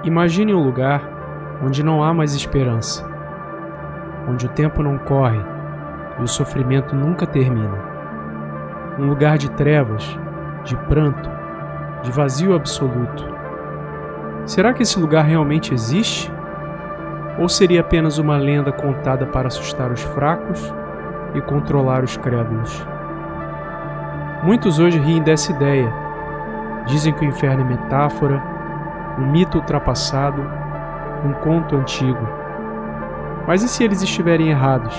Imagine um lugar onde não há mais esperança, onde o tempo não corre e o sofrimento nunca termina. Um lugar de trevas, de pranto, de vazio absoluto. Será que esse lugar realmente existe? Ou seria apenas uma lenda contada para assustar os fracos e controlar os crédulos? Muitos hoje riem dessa ideia. Dizem que o inferno é metáfora, um mito ultrapassado, um conto antigo. Mas e se eles estiverem errados?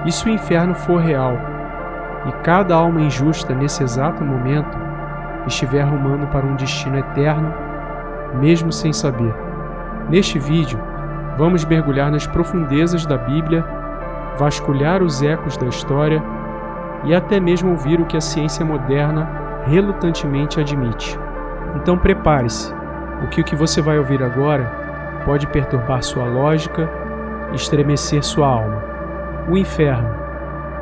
E se o inferno for real, e cada alma injusta nesse exato momento estiver rumando para um destino eterno, mesmo sem saber? Neste vídeo, vamos mergulhar nas profundezas da Bíblia, vasculhar os ecos da história e até mesmo ouvir o que a ciência moderna relutantemente admite. Então prepare-se, porque o que você vai ouvir agora pode perturbar sua lógica e estremecer sua alma. O inferno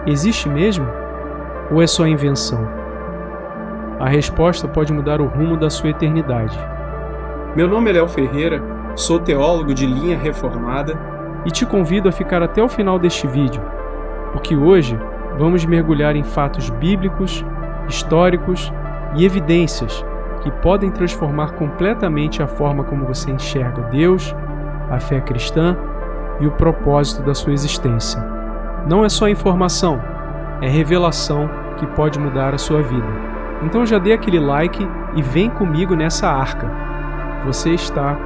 existe mesmo? Ou é só invenção? A resposta pode mudar o rumo da sua eternidade. Meu nome é Léo Ferreira, sou teólogo de linha reformada e te convido a ficar até o final deste vídeo, porque hoje vamos mergulhar em fatos bíblicos, históricos e evidências que podem transformar completamente a forma como você enxerga Deus, a fé cristã e o propósito da sua existência. Não é só informação, é revelação que pode mudar a sua vida. Então já dê aquele like e vem comigo nessa arca. Você está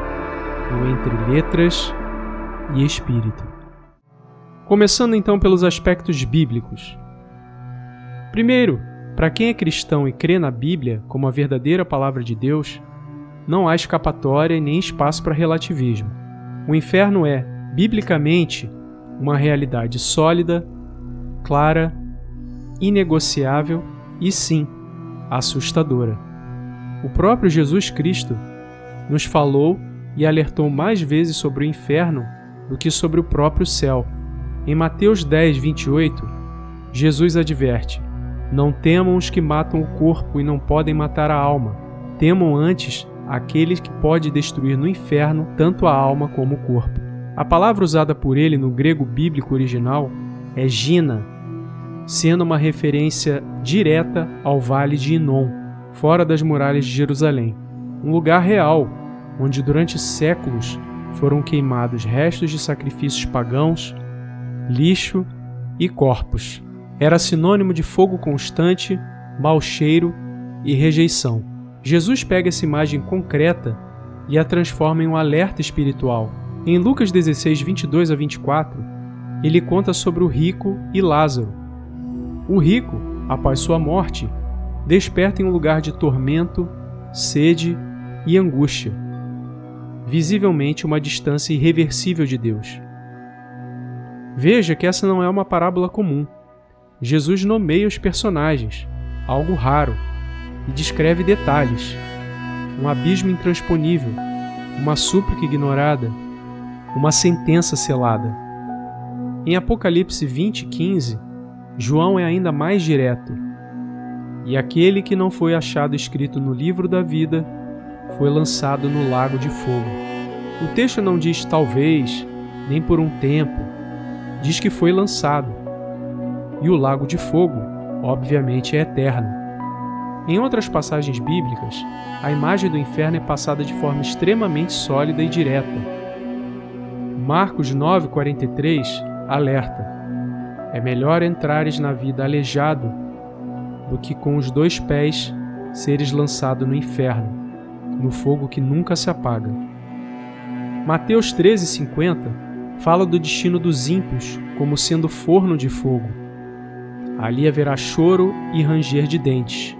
no Entre Letras e Espírito. Começando então pelos aspectos bíblicos. Primeiro, para quem é cristão e crê na Bíblia como a verdadeira palavra de Deus, não há escapatória e nem espaço para relativismo. O inferno é, biblicamente, uma realidade sólida, clara, inegociável e, sim, assustadora. O próprio Jesus Cristo nos falou e alertou mais vezes sobre o inferno do que sobre o próprio céu. Em Mateus 10, 28, Jesus adverte: não temam os que matam o corpo e não podem matar a alma. Temam antes aquele que pode destruir no inferno tanto a alma como o corpo. A palavra usada por ele no grego bíblico original é Gina, sendo uma referência direta ao vale de Inom, fora das muralhas de Jerusalém. Um lugar real, onde durante séculos foram queimados restos de sacrifícios pagãos, lixo e corpos. Era sinônimo de fogo constante, mau cheiro e rejeição. Jesus pega essa imagem concreta e a transforma em um alerta espiritual. Em Lucas 16, 22 a 24, ele conta sobre o rico e Lázaro. O rico, após sua morte, desperta em um lugar de tormento, sede e angústia, visivelmente uma distância irreversível de Deus. Veja que essa não é uma parábola comum. Jesus nomeia os personagens, algo raro, e descreve detalhes: um abismo intransponível, uma súplica ignorada, uma sentença selada. Em Apocalipse 20:15, João é ainda mais direto: e aquele que não foi achado escrito no livro da vida foi lançado no lago de fogo. O texto não diz talvez, nem por um tempo, diz que foi lançado. E o lago de fogo, obviamente, é eterno. Em outras passagens bíblicas, a imagem do inferno é passada de forma extremamente sólida e direta. Marcos 9:43 alerta: é melhor entrares na vida aleijado do que com os 2 pés seres lançado no inferno, no fogo que nunca se apaga. Mateus 13:50 fala do destino dos ímpios como sendo forno de fogo. Ali haverá choro e ranger de dentes.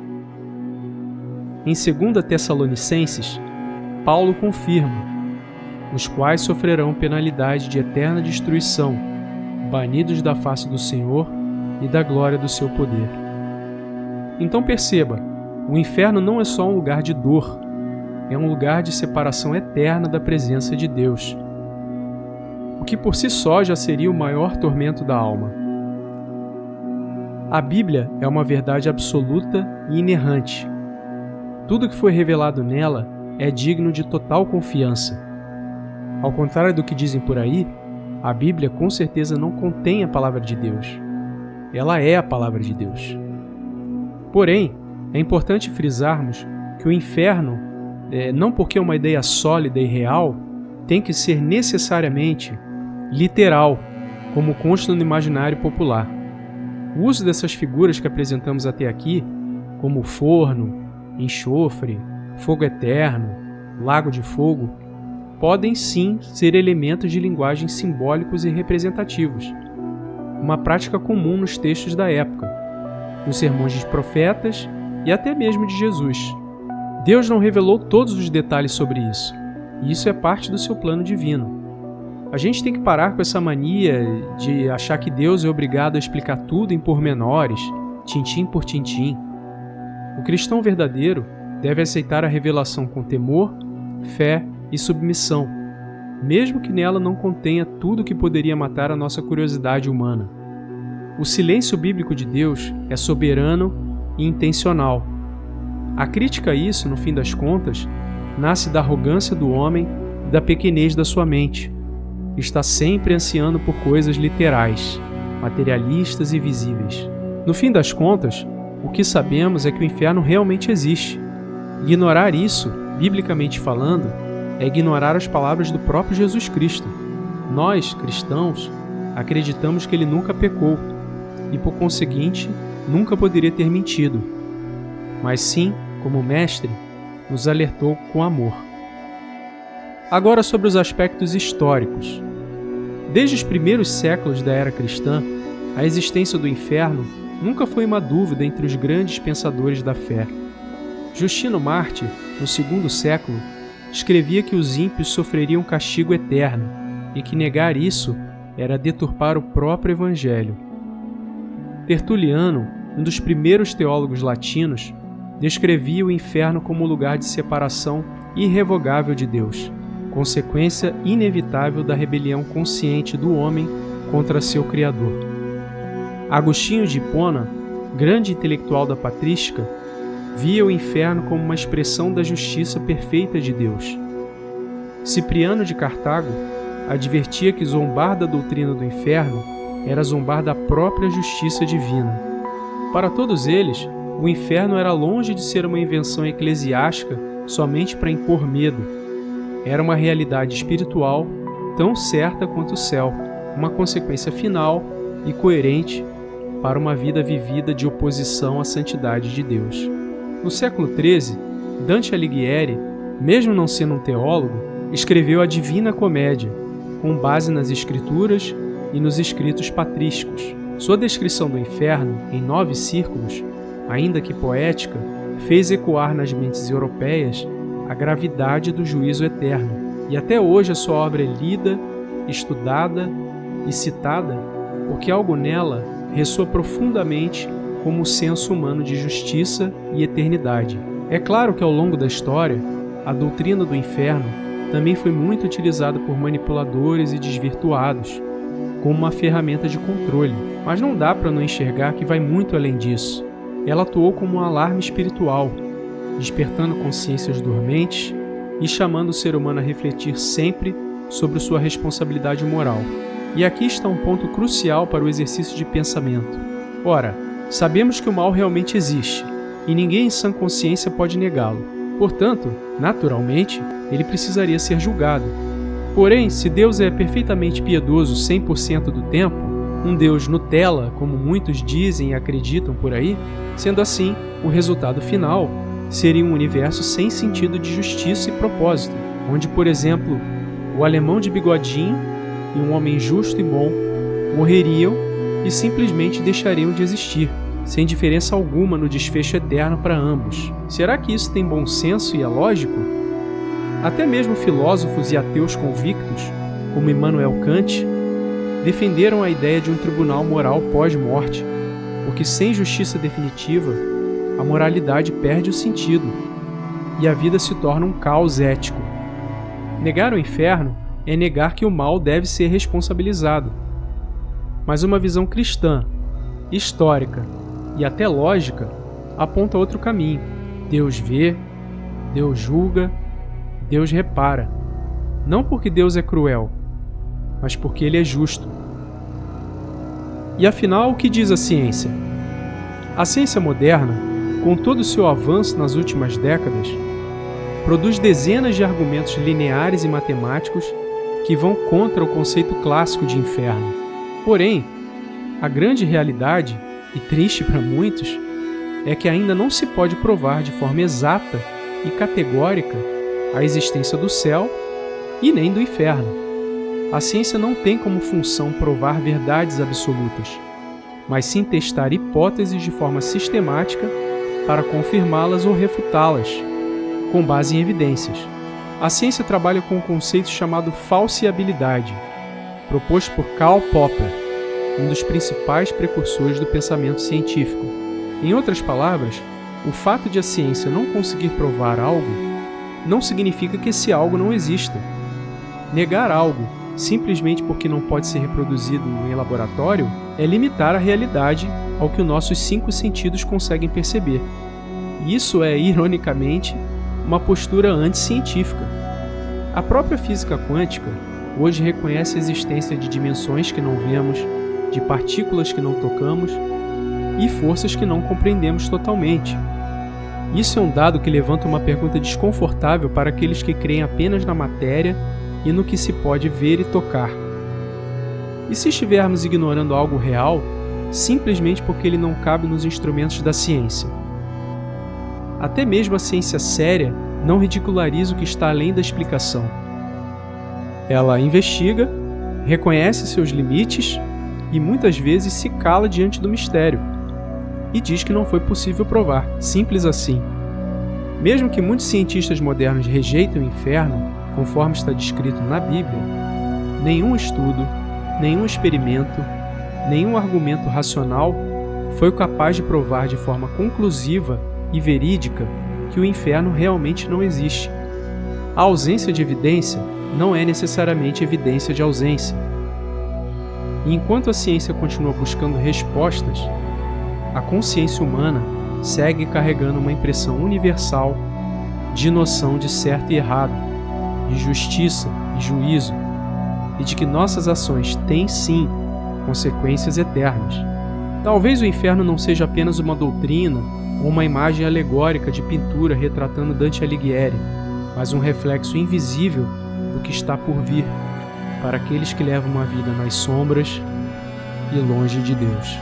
Em 2 Tessalonicenses, Paulo confirma: os quais sofrerão penalidade de eterna destruição, banidos da face do Senhor e da glória do seu poder. Então perceba, o inferno não é só um lugar de dor, é um lugar de separação eterna da presença de Deus, o que por si só já seria o maior tormento da alma. A Bíblia é uma verdade absoluta e inerrante. Tudo que foi revelado nela é digno de total confiança. Ao contrário do que dizem por aí, a Bíblia com certeza não contém a palavra de Deus. Ela é a palavra de Deus. Porém, é importante frisarmos que o inferno, não porque é uma ideia sólida e real, tem que ser necessariamente literal, como consta no imaginário popular. O uso dessas figuras que apresentamos até aqui, como forno, enxofre, fogo eterno, lago de fogo, podem sim ser elementos de linguagem simbólicos e representativos, uma prática comum nos textos da época, nos sermões dos profetas e até mesmo de Jesus. Deus não revelou todos os detalhes sobre isso, e isso é parte do seu plano divino. A gente tem que parar com essa mania de achar que Deus é obrigado a explicar tudo em pormenores, tintim por tintim. O cristão verdadeiro deve aceitar a revelação com temor, fé e submissão, mesmo que nela não contenha tudo que poderia matar a nossa curiosidade humana. O silêncio bíblico de Deus é soberano e intencional. A crítica a isso, no fim das contas, nasce da arrogância do homem e da pequenez da sua mente. Está sempre ansiando por coisas literais, materialistas e visíveis. No fim das contas, o que sabemos é que o inferno realmente existe. Ignorar isso, biblicamente falando, é ignorar as palavras do próprio Jesus Cristo. Nós, cristãos, acreditamos que ele nunca pecou e, por conseguinte, nunca poderia ter mentido. Mas sim, como mestre, nos alertou com amor. Agora sobre os aspectos históricos. Desde os primeiros séculos da era cristã, a existência do inferno nunca foi uma dúvida entre os grandes pensadores da fé. Justino Mártir, no II século, escrevia que os ímpios sofreriam castigo eterno e que negar isso era deturpar o próprio Evangelho. Tertuliano, um dos primeiros teólogos latinos, descrevia o inferno como um lugar de separação irrevogável de Deus, consequência inevitável da rebelião consciente do homem contra seu Criador. Agostinho de Hipona, grande intelectual da patrística, via o inferno como uma expressão da justiça perfeita de Deus. Cipriano de Cartago advertia que zombar da doutrina do inferno era zombar da própria justiça divina. Para todos eles, o inferno era longe de ser uma invenção eclesiástica somente para impor medo. Era uma realidade espiritual tão certa quanto o céu, uma consequência final e coerente para uma vida vivida de oposição à santidade de Deus. No século XIII, Dante Alighieri, mesmo não sendo um teólogo, escreveu a Divina Comédia, com base nas Escrituras e nos escritos patrísticos. Sua descrição do inferno, em 9 círculos, ainda que poética, fez ecoar nas mentes europeias a gravidade do juízo eterno, e até hoje a sua obra é lida, estudada e citada porque algo nela ressoa profundamente como o senso humano de justiça e eternidade. É claro que ao longo da história, a doutrina do inferno também foi muito utilizada por manipuladores e desvirtuados, como uma ferramenta de controle, mas não dá para não enxergar que vai muito além disso. Ela atuou como um alarme espiritual, despertando consciências dormentes e chamando o ser humano a refletir sempre sobre sua responsabilidade moral. E aqui está um ponto crucial para o exercício de pensamento. Ora, sabemos que o mal realmente existe, e ninguém em sã consciência pode negá-lo. Portanto, naturalmente, ele precisaria ser julgado. Porém, se Deus é perfeitamente piedoso 100% do tempo, um Deus Nutella, como muitos dizem e acreditam por aí, sendo assim, o resultado final seria um universo sem sentido de justiça e propósito, onde, por exemplo, o alemão de bigodinho e um homem justo e bom morreriam e simplesmente deixariam de existir, sem diferença alguma no desfecho eterno para ambos. Será que isso tem bom senso e é lógico? Até mesmo filósofos e ateus convictos, como Immanuel Kant, defenderam a ideia de um tribunal moral pós-morte, porque sem justiça definitiva, a moralidade perde o sentido e a vida se torna um caos ético. Negar o inferno é negar que o mal deve ser responsabilizado. Mas uma visão cristã, histórica e até lógica aponta outro caminho. Deus vê, Deus julga Deus repara, não porque Deus é cruel, mas porque Ele é justo. E afinal, o que diz a ciência? A ciência moderna, com todo o seu avanço nas últimas décadas, produz dezenas de argumentos lineares e matemáticos que vão contra o conceito clássico de inferno. Porém, a grande realidade, e triste para muitos, é que ainda não se pode provar de forma exata e categórica a existência do céu e nem do inferno. A ciência não tem como função provar verdades absolutas, mas sim testar hipóteses de forma sistemática para confirmá-las ou refutá-las, com base em evidências. A ciência trabalha com um conceito chamado falseabilidade, proposto por Karl Popper, um dos principais precursores do pensamento científico. Em outras palavras, o fato de a ciência não conseguir provar algo não significa que esse algo não exista. Negar algo simplesmente porque não pode ser reproduzido em laboratório é limitar a realidade ao que os nossos 5 sentidos conseguem perceber. Isso é, ironicamente, uma postura anticientífica. A própria física quântica hoje reconhece a existência de dimensões que não vemos, de partículas que não tocamos e forças que não compreendemos totalmente. Isso é um dado que levanta uma pergunta desconfortável para aqueles que creem apenas na matéria e no que se pode ver e tocar. E se estivermos ignorando algo real, simplesmente porque ele não cabe nos instrumentos da ciência? Até mesmo a ciência séria não ridiculariza o que está além da explicação. Ela investiga, reconhece seus limites e muitas vezes se cala diante do mistério e diz que não foi possível provar, simples assim. Mesmo que muitos cientistas modernos rejeitem o inferno, conforme está descrito na Bíblia, nenhum estudo, nenhum experimento, nenhum argumento racional foi capaz de provar de forma conclusiva e verídica que o inferno realmente não existe. A ausência de evidência não é necessariamente evidência de ausência. E enquanto a ciência continua buscando respostas, a consciência humana segue carregando uma impressão universal de noção de certo e errado, de justiça e juízo, e de que nossas ações têm sim consequências eternas. Talvez o inferno não seja apenas uma doutrina ou uma imagem alegórica de pintura retratando Dante Alighieri, mas um reflexo invisível do que está por vir para aqueles que levam uma vida nas sombras e longe de Deus.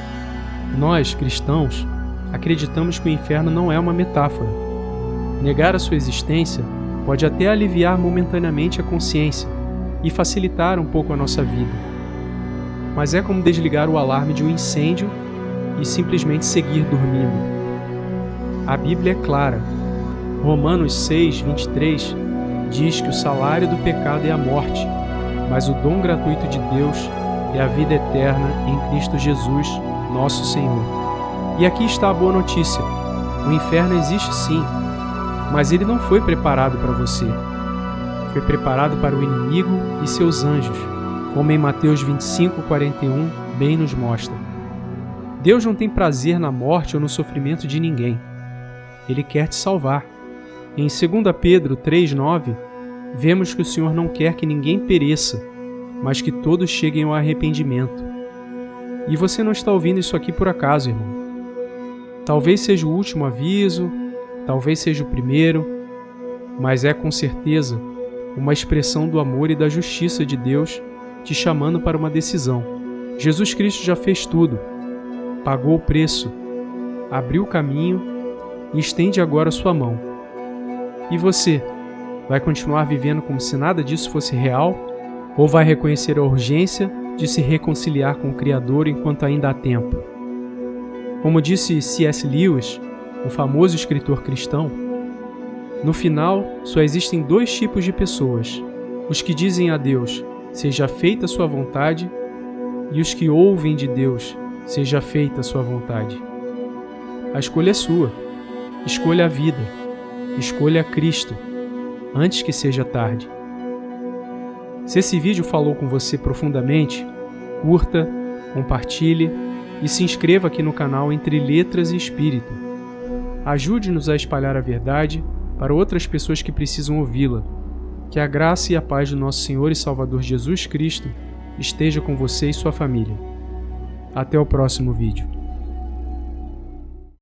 Nós, cristãos, acreditamos que o inferno não é uma metáfora. Negar a sua existência pode até aliviar momentaneamente a consciência e facilitar um pouco a nossa vida. Mas é como desligar o alarme de um incêndio e simplesmente seguir dormindo. A Bíblia é clara. Romanos 6:23 diz que o salário do pecado é a morte, mas o dom gratuito de Deus é a vida eterna em Cristo Jesus, nosso Senhor. E aqui está a boa notícia. O inferno existe sim, mas ele não foi preparado para você. Foi preparado para o inimigo e seus anjos, como em Mateus 25:41 bem nos mostra. Deus não tem prazer na morte ou no sofrimento de ninguém. Ele quer te salvar. Em 2 Pedro 3:9, vemos que o Senhor não quer que ninguém pereça, mas que todos cheguem ao arrependimento. E você não está ouvindo isso aqui por acaso, irmão. Talvez seja o último aviso, talvez seja o primeiro, mas é com certeza uma expressão do amor e da justiça de Deus te chamando para uma decisão. Jesus Cristo já fez tudo, pagou o preço, abriu o caminho e estende agora sua mão. E você, vai continuar vivendo como se nada disso fosse real? Ou vai reconhecer a urgência de se reconciliar com o Criador enquanto ainda há tempo? Como disse C.S. Lewis, um famoso escritor cristão, no final só existem 2 tipos de pessoas: os que dizem a Deus, seja feita a sua vontade, e os que ouvem de Deus, seja feita a sua vontade. A escolha é sua. Escolha a vida. Escolha a Cristo, antes que seja tarde. Se esse vídeo falou com você profundamente, curta, compartilhe e se inscreva aqui no canal Entre Letras e Espírito. Ajude-nos a espalhar a verdade para outras pessoas que precisam ouvi-la. Que a graça e a paz do nosso Senhor e Salvador Jesus Cristo esteja com você e sua família. Até o próximo vídeo.